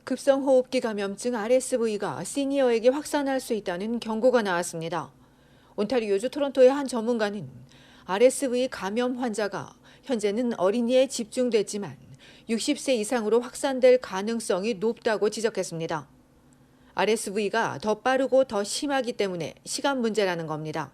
급성호흡기 감염증 RSV가 시니어에게 확산할 수 있다는 경고가 나왔습니다. 온타리오주 토론토의 한 전문가는 RSV 감염 환자가 현재는 어린이에 집중됐지만 60세 이상으로 확산될 가능성이 높다고 지적했습니다. RSV가 더 빠르고 더 심하기 때문에 시간 문제라는 겁니다.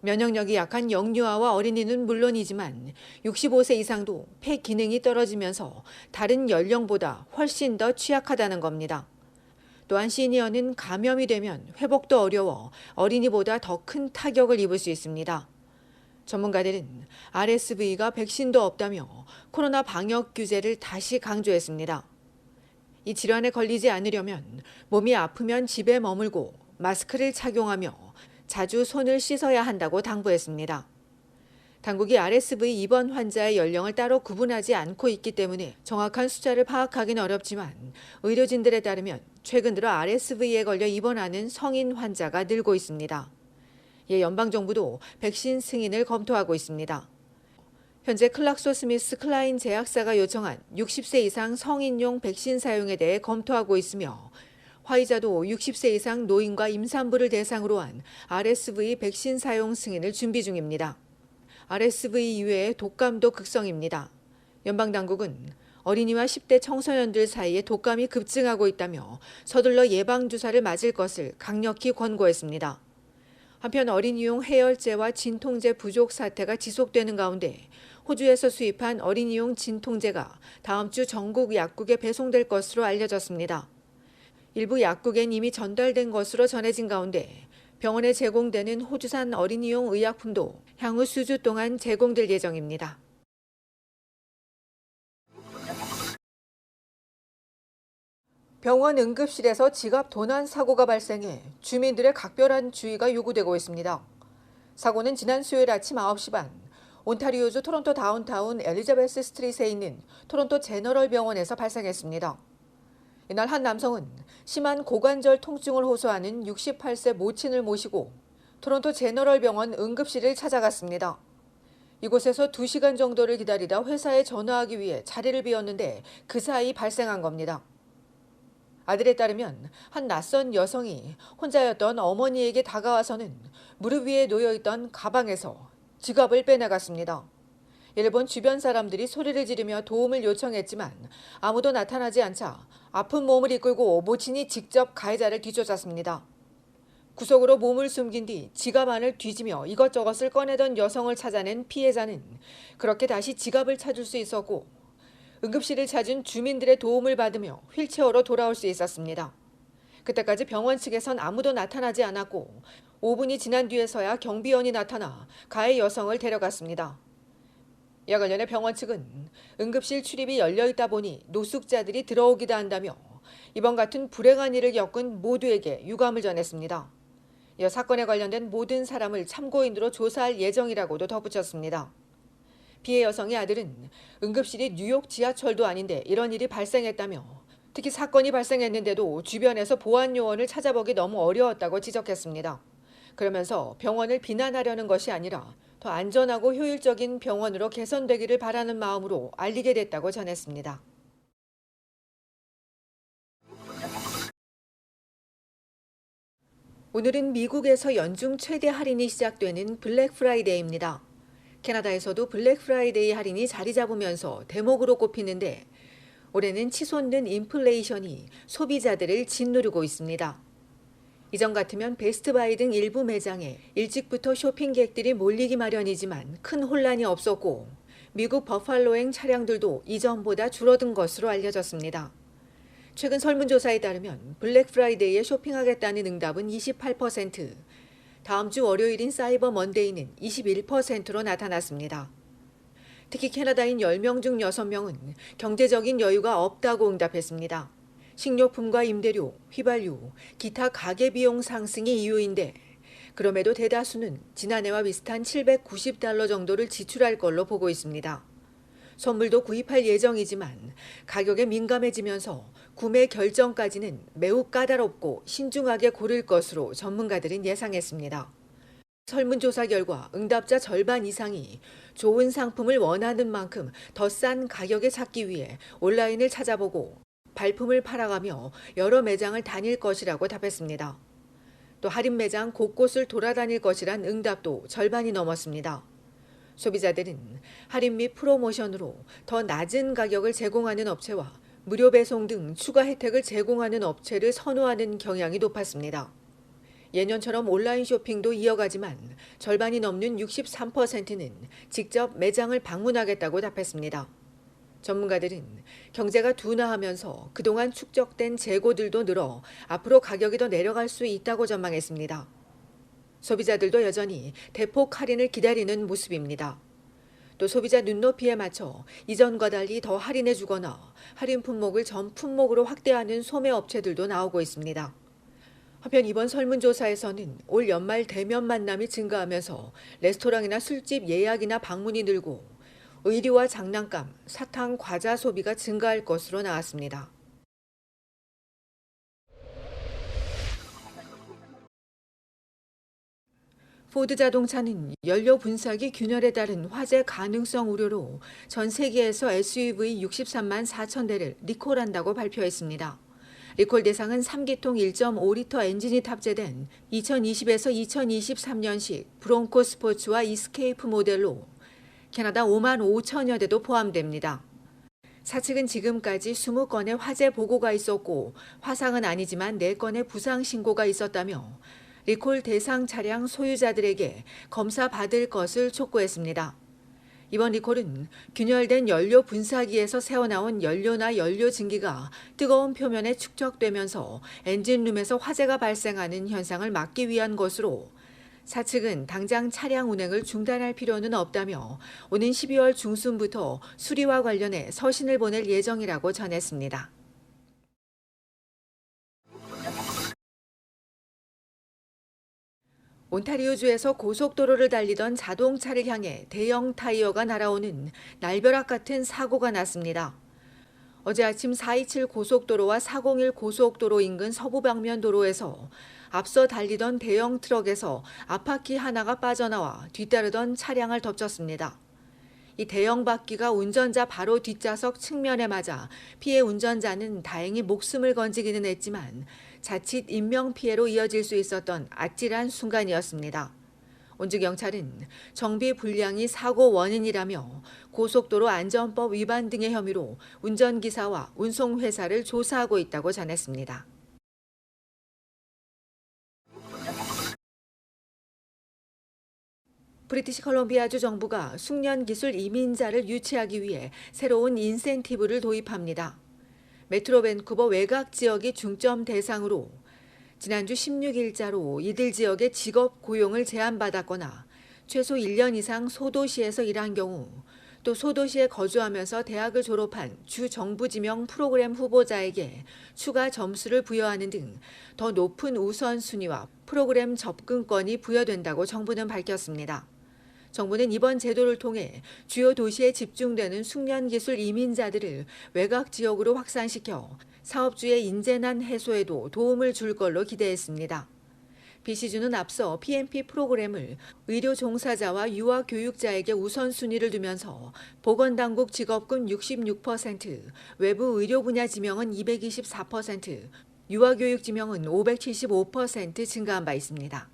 면역력이 약한 영유아와 어린이는 물론이지만 65세 이상도 폐 기능이 떨어지면서 다른 연령보다 훨씬 더 취약하다는 겁니다. 또한 시니어는 감염이 되면 회복도 어려워 어린이보다 더 큰 타격을 입을 수 있습니다. 전문가들은 RSV가 백신도 없다며 코로나 방역 규제를 다시 강조했습니다. 이 질환에 걸리지 않으려면 몸이 아프면 집에 머물고 마스크를 착용하며 자주 손을 씻어야 한다고 당부했습니다. 당국이 RSV 입원 환자의 연령을 따로 구분하지 않고 있기 때문에 정확한 숫자를 파악하기는 어렵지만 의료진들에 따르면 최근 들어 RSV에 걸려 입원하는 성인 환자가 늘고 있습니다. 이에 연방정부도 백신 승인을 검토하고 있습니다. 현재 클락소 스미스 클라인 제약사가 요청한 60세 이상 성인용 백신 사용에 대해 검토하고 있으며 화이자도 60세 이상 노인과 임산부를 대상으로 한 RSV 백신 사용 승인을 준비 중입니다. RSV 이외에 독감도 극성입니다. 연방당국은 어린이와 10대 청소년들 사이에 독감이 급증하고 있다며 서둘러 예방주사를 맞을 것을 강력히 권고했습니다. 한편 어린이용 해열제와 진통제 부족 사태가 지속되는 가운데 호주에서 수입한 어린이용 진통제가 다음 주 전국 약국에 배송될 것으로 알려졌습니다. 일부 약국엔 이미 전달된 것으로 전해진 가운데 병원에 제공되는 호주산 어린이용 의약품도 향후 수주 동안 제공될 예정입니다. 병원 응급실에서 지갑 도난 사고가 발생해 주민들의 각별한 주의가 요구되고 있습니다. 사고는 지난 수요일 아침 9시 반 온타리오주 토론토 다운타운 엘리자베스 스트릿에 있는 토론토 제너럴 병원에서 발생했습니다. 이날 한 남성은 심한 고관절 통증을 호소하는 68세 모친을 모시고 토론토 제너럴 병원 응급실을 찾아갔습니다. 이곳에서 2시간 정도를 기다리다 회사에 전화하기 위해 자리를 비웠는데 그 사이 발생한 겁니다. 아들에 따르면 한 낯선 여성이 혼자였던 어머니에게 다가와서는 무릎 위에 놓여있던 가방에서 지갑을 빼나갔습니다. 이를 본 주변 사람들이 소리를 지르며 도움을 요청했지만 아무도 나타나지 않자 아픈 몸을 이끌고 모친이 직접 가해자를 뒤쫓았습니다. 구석으로 몸을 숨긴 뒤 지갑 안을 뒤지며 이것저것을 꺼내던 여성을 찾아낸 피해자는 그렇게 다시 지갑을 찾을 수 있었고 응급실을 찾은 주민들의 도움을 받으며 휠체어로 돌아올 수 있었습니다. 그때까지 병원 측에선 아무도 나타나지 않았고 5분이 지난 뒤에서야 경비원이 나타나 가해 여성을 데려갔습니다. 이와 관련해 병원 측은 응급실 출입이 열려있다 보니 노숙자들이 들어오기도 한다며 이번 같은 불행한 일을 겪은 모두에게 유감을 전했습니다. 이어 사건에 관련된 모든 사람을 참고인으로 조사할 예정이라고도 덧붙였습니다. 피해 여성의 아들은 응급실이 뉴욕 지하철도 아닌데 이런 일이 발생했다며 특히 사건이 발생했는데도 주변에서 보안 요원을 찾아보기 너무 어려웠다고 지적했습니다. 그러면서 병원을 비난하려는 것이 아니라 더 안전하고 효율적인 병원으로 개선되기를 바라는 마음으로 알리게 됐다고 전했습니다. 오늘은 미국에서 연중 최대 할인이 시작되는 블랙 프라이데이입니다. 캐나다에서도 블랙 프라이데이 할인이 자리 잡으면서 대목으로 꼽히는데 올해는 치솟는 인플레이션이 소비자들을 짓누르고 있습니다. 이전 같으면 베스트바이 등 일부 매장에 일찍부터 쇼핑객들이 몰리기 마련이지만 큰 혼란이 없었고 미국 버팔로행 차량들도 이전보다 줄어든 것으로 알려졌습니다. 최근 설문조사에 따르면 블랙 프라이데이에 쇼핑하겠다는 응답은 28%, 다음 주 월요일인 사이버 먼데이는 21%로 나타났습니다. 특히 캐나다인 10명 중 6명은 경제적인 여유가 없다고 응답했습니다. 식료품과 임대료, 휘발유, 기타 가계비용 상승이 이유인데 그럼에도 대다수는 지난해와 비슷한 $790 정도를 지출할 걸로 보고 있습니다. 선물도 구입할 예정이지만 가격에 민감해지면서 구매 결정까지는 매우 까다롭고 신중하게 고를 것으로 전문가들은 예상했습니다. 설문조사 결과 응답자 절반 이상이 좋은 상품을 원하는 만큼 더 싼 가격에 찾기 위해 온라인을 찾아보고 발품을 팔아가며 여러 매장을 다닐 것이라고 답했습니다. 또 할인 매장 곳곳을 돌아다닐 것이란 응답도 절반이 넘었습니다. 소비자들은 할인 및 프로모션으로 더 낮은 가격을 제공하는 업체와 무료 배송 등 추가 혜택을 제공하는 업체를 선호하는 경향이 높았습니다. 예년처럼 온라인 쇼핑도 이어가지만 절반이 넘는 63%는 직접 매장을 방문하겠다고 답했습니다. 전문가들은 경제가 둔화하면서 그동안 축적된 재고들도 늘어 앞으로 가격이 더 내려갈 수 있다고 전망했습니다. 소비자들도 여전히 대폭 할인을 기다리는 모습입니다. 또 소비자 눈높이에 맞춰 이전과 달리 더 할인해 주거나 할인 품목을 전 품목으로 확대하는 소매 업체들도 나오고 있습니다. 한편 이번 설문조사에서는 올 연말 대면 만남이 증가하면서 레스토랑이나 술집 예약이나 방문이 늘고 의류와 장난감, 사탕, 과자 소비가 증가할 것으로 나왔습니다. 포드 자동차는 연료 분사기 균열에 따른 화재 가능성 우려로 전 세계에서 SUV 63만 4천 대를 리콜한다고 발표했습니다. 리콜 대상은 3기통 1.5리터 엔진이 탑재된 2020에서 2023년식 브롱코 스포츠와 이스케이프 모델로 캐나다 5만 5천여 대도 포함됩니다. 사측은 지금까지 20건의 화재 보고가 있었고 화상은 아니지만 4건의 부상 신고가 있었다며 리콜 대상 차량 소유자들에게 검사 받을 것을 촉구했습니다. 이번 리콜은 균열된 연료 분사기에서 새어나온 연료나 연료 증기가 뜨거운 표면에 축적되면서 엔진룸에서 화재가 발생하는 현상을 막기 위한 것으로 사측은 당장 차량 운행을 중단할 필요는 없다며 오는 12월 중순부터 수리와 관련해 서신을 보낼 예정이라고 전했습니다. 온타리오주에서 고속도로를 달리던 자동차를 향해 대형 타이어가 날아오는 날벼락 같은 사고가 났습니다. 어제 아침 427 고속도로와 401 고속도로 인근 서부방면 도로에서 앞서 달리던 대형 트럭에서 앞바퀴 하나가 빠져나와 뒤따르던 차량을 덮쳤습니다. 이 대형 바퀴가 운전자 바로 뒷좌석 측면에 맞아 피해 운전자는 다행히 목숨을 건지기는 했지만 자칫 인명피해로 이어질 수 있었던 아찔한 순간이었습니다. 온주 경찰은 정비 불량이 사고 원인이라며 고속도로 안전법 위반 등의 혐의로 운전기사와 운송회사를 조사하고 있다고 전했습니다. 브리티시 컬럼비아주 정부가 숙련기술 이민자를 유치하기 위해 새로운 인센티브를 도입합니다. 메트로 밴쿠버 외곽 지역이 중점 대상으로 지난주 16일자로 이들 지역의 직업 고용을 제한받았거나 최소 1년 이상 소도시에서 일한 경우 또 소도시에 거주하면서 대학을 졸업한 주 정부 지명 프로그램 후보자에게 추가 점수를 부여하는 등 더 높은 우선순위와 프로그램 접근권이 부여된다고 정부는 밝혔습니다. 정부는 이번 제도를 통해 주요 도시에 집중되는 숙련기술 이민자들을 외곽 지역으로 확산시켜 사업주의 인재난 해소에도 도움을 줄 걸로 기대했습니다. BC주는 앞서 PMP 프로그램을 의료 종사자와 유아 교육자에게 우선순위를 두면서 보건당국 직업군 66%, 외부 의료 분야 지명은 224%, 유아교육 지명은 575% 증가한 바 있습니다.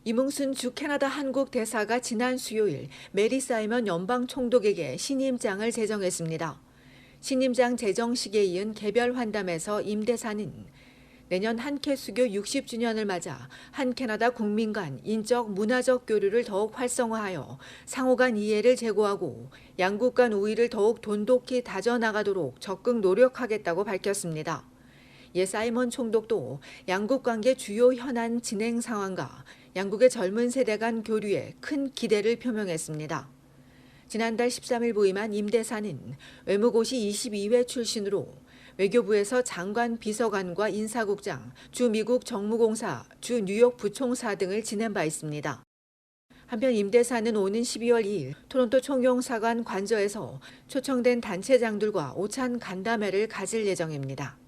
이뭉순 주 캐나다 한국 대사가 지난 수요일 메리 사이먼 연방 총독에게 신임장을 제정했습니다. 신임장 제정식에 이은 개별 환담에서 임 대사는 내년 한캐 수교 60주년을 맞아 한 캐나다 국민 간 인적 문화적 교류를 더욱 활성화하여 상호 간 이해를 제고하고 양국 간 우위를 더욱 돈독히 다져나가도록 적극 노력하겠다고 밝혔습니다. 예 사이먼 총독도 양국 관계 주요 현안 진행 상황과 양국의 젊은 세대 간 교류에 큰 기대를 표명했습니다. 지난달 13일 부임한 임 대사는 외무고시 22회 출신으로 외교부에서 장관 비서관과 인사국장, 주 미국 정무공사, 주 뉴욕 부총사 등을 지낸 바 있습니다. 한편 임 대사는 오는 12월 2일 토론토 총영사관 관저에서 초청된 단체장들과 오찬 간담회를 가질 예정입니다.